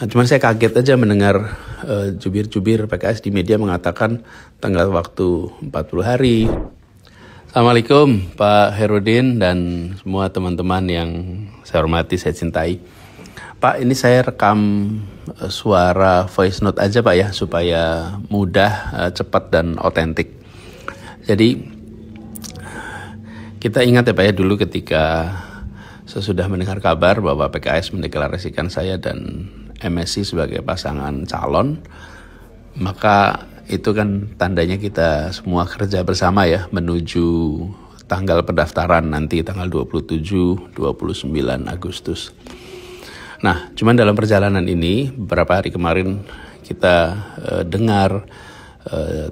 Nah, cuman saya kaget aja mendengar jubir-jubir PKS di media mengatakan tenggat waktu 40 hari. Assalamualaikum Pak Herudin dan semua teman-teman yang saya hormati, saya cintai. Pak, ini saya rekam suara voice note aja Pak ya, supaya mudah, cepat dan otentik. Jadi kita ingat ya Pak ya, dulu ketika sesudah mendengar kabar bahwa PKS mendeklarasikan saya dan MSI sebagai pasangan calon, maka itu kan tandanya kita semua kerja bersama ya menuju tanggal pendaftaran nanti tanggal 27-29 Agustus. Nah, cuman dalam perjalanan ini beberapa hari kemarin kita dengar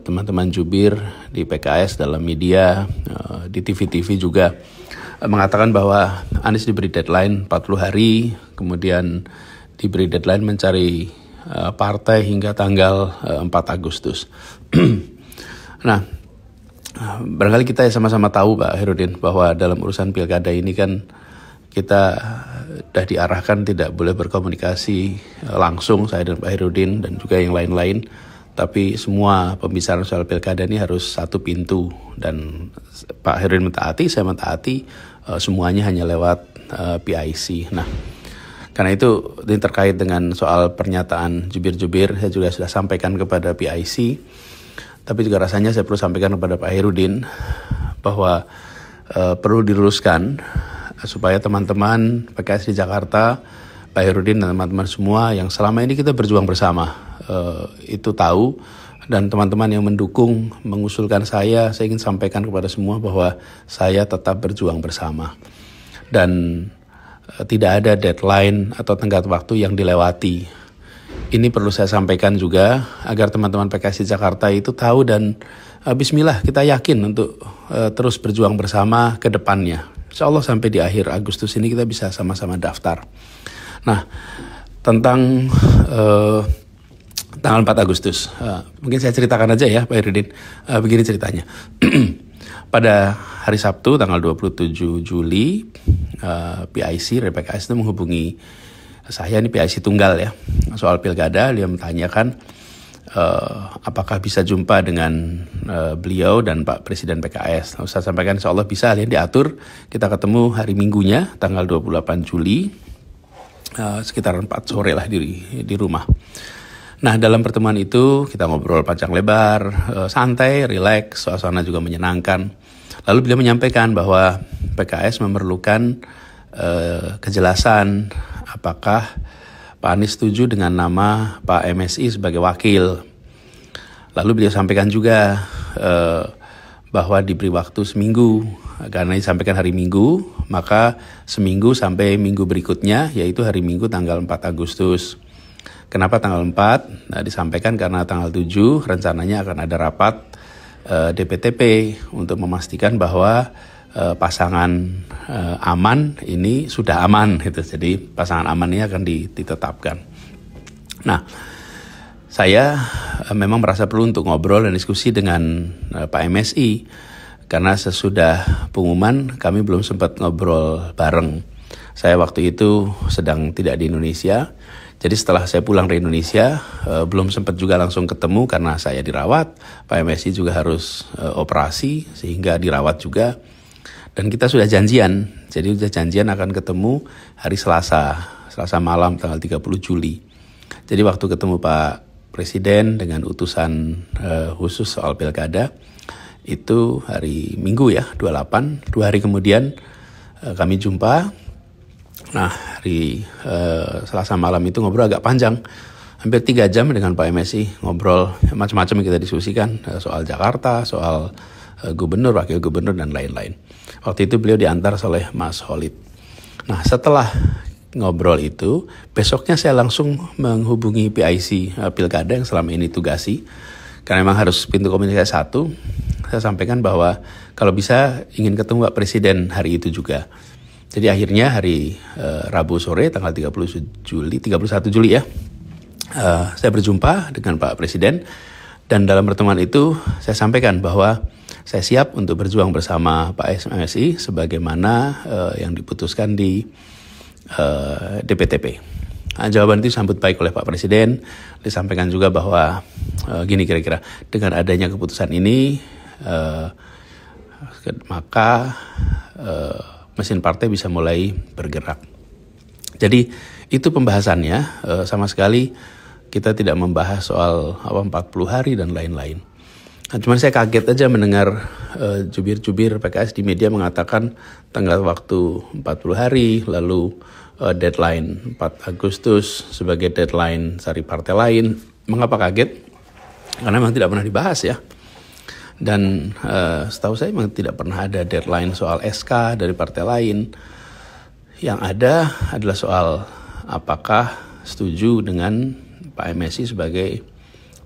teman-teman jubir di PKS dalam media, di TV-TV juga mengatakan bahwa Anies diberi deadline 40 hari, kemudian diberi deadline mencari partai hingga tanggal 4 Agustus. Nah, barangkali kita sama-sama tahu Pak Herudin bahwa dalam urusan pilkada ini kan kita sudah diarahkan tidak boleh berkomunikasi langsung, saya dan Pak Herudin dan juga yang lain-lain. Tapi semua pembicaraan soal pilkada ini harus satu pintu, dan Pak Herudin mentaati, saya mentaati, semuanya hanya lewat PIC. Nah, karena itu ini terkait dengan soal pernyataan jubir-jubir, saya juga sudah sampaikan kepada PIC, tapi juga rasanya saya perlu sampaikan kepada Pak Herudin bahwa perlu diluruskan supaya teman-teman PKS di Jakarta, Pak Herudin dan teman-teman semua yang selama ini kita berjuang bersama, itu tahu, dan teman-teman yang mendukung, mengusulkan saya ingin sampaikan kepada semua bahwa saya tetap berjuang bersama. Dan tidak ada deadline atau tenggat waktu yang dilewati. Ini perlu saya sampaikan juga agar teman-teman PKS di Jakarta itu tahu, dan bismillah kita yakin untuk terus berjuang bersama ke depannya. Insya Allah sampai di akhir Agustus ini kita bisa sama-sama daftar. Nah, tentang tanggal 4 Agustus, mungkin saya ceritakan aja ya Pak Herudin. Begini ceritanya. Pada hari Sabtu tanggal 27 Juli, PIC dari PKS itu menghubungi saya, ini PIC tunggal ya, soal pilkada. Dia menanyakan apakah bisa jumpa dengan beliau dan Pak Presiden PKS. Saya sampaikan insya Allah bisa, ya, diatur. Kita ketemu hari Minggunya tanggal 28 Juli, sekitar 4 sore lah di rumah. Nah, dalam pertemuan itu kita ngobrol panjang lebar, santai, rileks, suasana juga menyenangkan. Lalu beliau menyampaikan bahwa PKS memerlukan kejelasan apakah Pak Anies setuju dengan nama Pak MSI sebagai wakil. Lalu beliau sampaikan juga bahwa diberi waktu seminggu, karena disampaikan hari Minggu, maka seminggu sampai minggu berikutnya, yaitu hari Minggu tanggal 4 Agustus. Kenapa tanggal 4? Nah, disampaikan karena tanggal 7 rencananya akan ada rapat DPTP untuk memastikan bahwa pasangan aman ini sudah aman gitu. Jadi pasangan aman ini akan ditetapkan. Nah, saya memang merasa perlu untuk ngobrol dan diskusi dengan Pak MSI, karena sesudah pengumuman kami belum sempat ngobrol bareng. Saya waktu itu sedang tidak di Indonesia. Jadi setelah saya pulang dari Indonesia, belum sempat juga langsung ketemu karena saya dirawat. Pak MSI juga harus operasi sehingga dirawat juga. Dan kita sudah janjian, jadi sudah janjian akan ketemu hari Selasa malam tanggal 30 Juli. Jadi waktu ketemu Pak Presiden dengan utusan khusus soal pilkada, itu hari Minggu ya, 28, 2 hari kemudian kami jumpa. Nah, hari Selasa malam itu ngobrol agak panjang, hampir 3 jam dengan Pak MSI, ngobrol macam-macam yang kita diskusikan, soal Jakarta, soal gubernur, wakil gubernur, dan lain-lain. Waktu itu beliau diantar oleh Mas Holid. Nah, setelah ngobrol itu, besoknya saya langsung menghubungi PIC Pilkada yang selama ini tugasi, karena memang harus pintu komunikasi satu. Saya sampaikan bahwa kalau bisa ingin ketemu Pak Presiden hari itu juga. Jadi akhirnya hari Rabu sore tanggal 31 Juli ya, saya berjumpa dengan Pak Presiden, dan dalam pertemuan itu saya sampaikan bahwa saya siap untuk berjuang bersama Pak MSI sebagaimana yang diputuskan di DPTP. Jawaban itu disambut baik oleh Pak Presiden. Disampaikan juga bahwa gini kira-kira, dengan adanya keputusan ini maka mesin partai bisa mulai bergerak. Jadi itu pembahasannya, sama sekali kita tidak membahas soal 40 hari dan lain-lain. Nah, cuman saya kaget aja mendengar jubir-jubir PKS di media mengatakan tenggat waktu 40 hari, lalu deadline 4 Agustus sebagai deadline cari partai lain. Mengapa kaget? Karena memang tidak pernah dibahas ya. Dan setahu saya memang tidak pernah ada deadline soal SK dari partai lain. Yang ada adalah soal apakah setuju dengan Pak MSI sebagai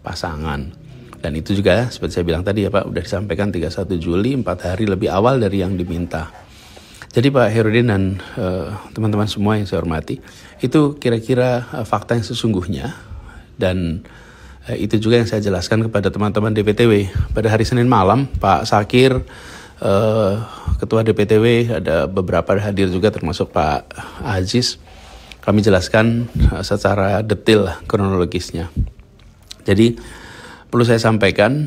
pasangan. Dan itu juga seperti saya bilang tadi ya Pak, udah disampaikan 31 Juli, 4 hari lebih awal dari yang diminta. Jadi Pak Herudin dan teman-teman semua yang saya hormati, itu kira-kira fakta yang sesungguhnya. Dan itu juga yang saya jelaskan kepada teman-teman DPTW. Pada hari Senin malam, Pak Sakir, Ketua DPTW, ada beberapa hadir juga termasuk Pak Aziz. Kami jelaskan secara detail kronologisnya. Jadi perlu saya sampaikan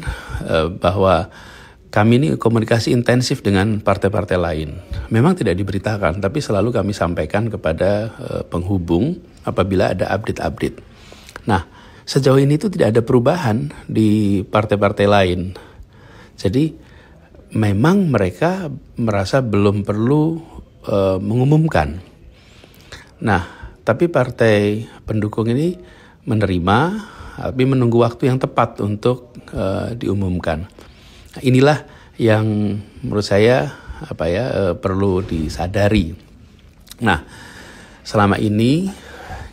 bahwa kami ini komunikasi intensif dengan partai-partai lain. Memang tidak diberitakan, tapi selalu kami sampaikan kepada penghubung apabila ada update-update. Nah, sejauh ini itu tidak ada perubahan di partai-partai lain. Jadi, memang mereka merasa belum perlu mengumumkan. Nah, tapi partai pendukung ini menerima, tapi menunggu waktu yang tepat untuk diumumkan. Inilah yang menurut saya perlu disadari. Nah, selama ini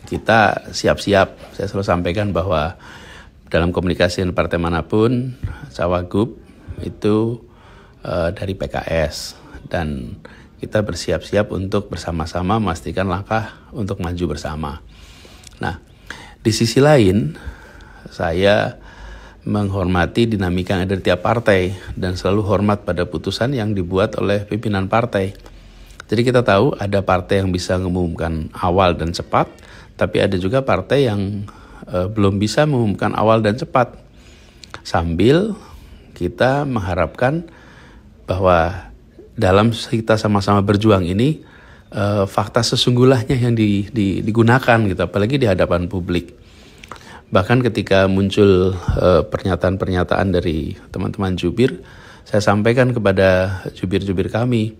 kita siap-siap. Saya selalu sampaikan bahwa dalam komunikasi dengan partai manapun, Cawagup itu dari PKS, dan kita bersiap-siap untuk bersama-sama memastikan langkah untuk maju bersama. Nah, di sisi lain, saya menghormati dinamika yang ada di tiap partai dan selalu hormat pada putusan yang dibuat oleh pimpinan partai. Jadi kita tahu ada partai yang bisa mengumumkan awal dan cepat, tapi ada juga partai yang belum bisa mengumumkan awal dan cepat. Sambil kita mengharapkan bahwa dalam kita sama-sama berjuang ini fakta sesungguhnya yang digunakan gitu, apalagi di hadapan publik. Bahkan ketika muncul pernyataan-pernyataan dari teman-teman jubir, saya sampaikan kepada jubir-jubir kami,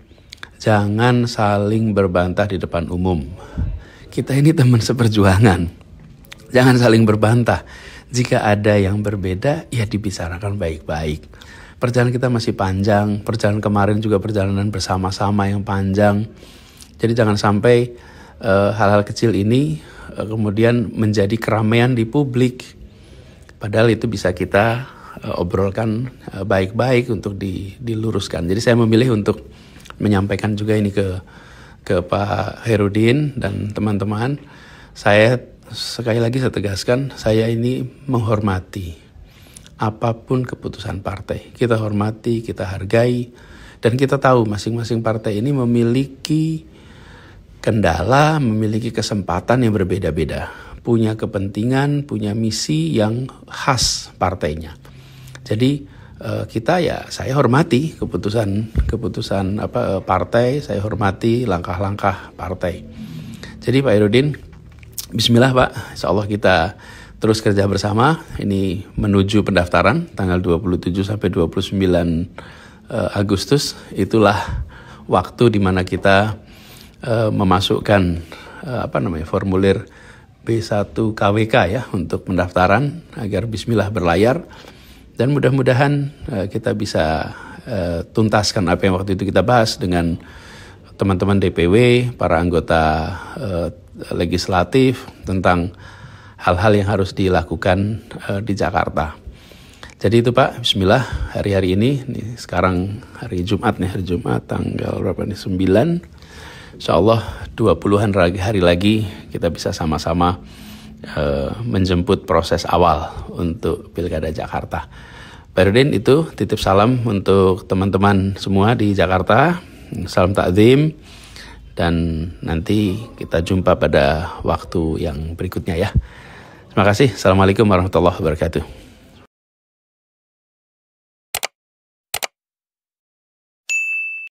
jangan saling berbantah di depan umum. Kita ini teman seperjuangan, jangan saling berbantah. Jika ada yang berbeda, ya dibicarakan baik-baik. Perjalanan kita masih panjang, perjalanan kemarin juga perjalanan bersama-sama yang panjang. Jadi jangan sampai hal-hal kecil ini kemudian menjadi keramaian di publik. Padahal itu bisa kita obrolkan baik-baik untuk diluruskan. Jadi saya memilih untuk menyampaikan juga ini ke Pak Herudin dan teman-teman. Saya sekali lagi saya tegaskan, saya ini menghormati apapun keputusan partai. Kita hormati, kita hargai, dan kita tahu masing-masing partai ini memiliki kendala, memiliki kesempatan yang berbeda-beda, punya kepentingan, punya misi yang khas partainya. Jadi saya hormati keputusan partai, saya hormati langkah-langkah partai. Jadi Pak Herudin, bismillah Pak, insya Allah kita terus kerja bersama. Ini menuju pendaftaran tanggal 27 sampai 29 Agustus, itulah waktu di mana kita memasukkan formulir B1 KWK ya untuk pendaftaran agar bismillah berlayar, dan mudah-mudahan kita bisa tuntaskan apa yang waktu itu kita bahas dengan teman-teman DPW, para anggota legislatif tentang hal-hal yang harus dilakukan di Jakarta. Jadi itu Pak, bismillah, hari-hari ini sekarang hari Jumat tanggal berapa nih, 9. InsyaAllah 20-an hari lagi kita bisa sama-sama menjemput proses awal untuk Pilkada Jakarta. Pak Herudin, itu titip salam untuk teman-teman semua di Jakarta. Salam takzim. dan nanti kita jumpa pada waktu yang berikutnya ya. Terima kasih. Assalamualaikum warahmatullahi wabarakatuh.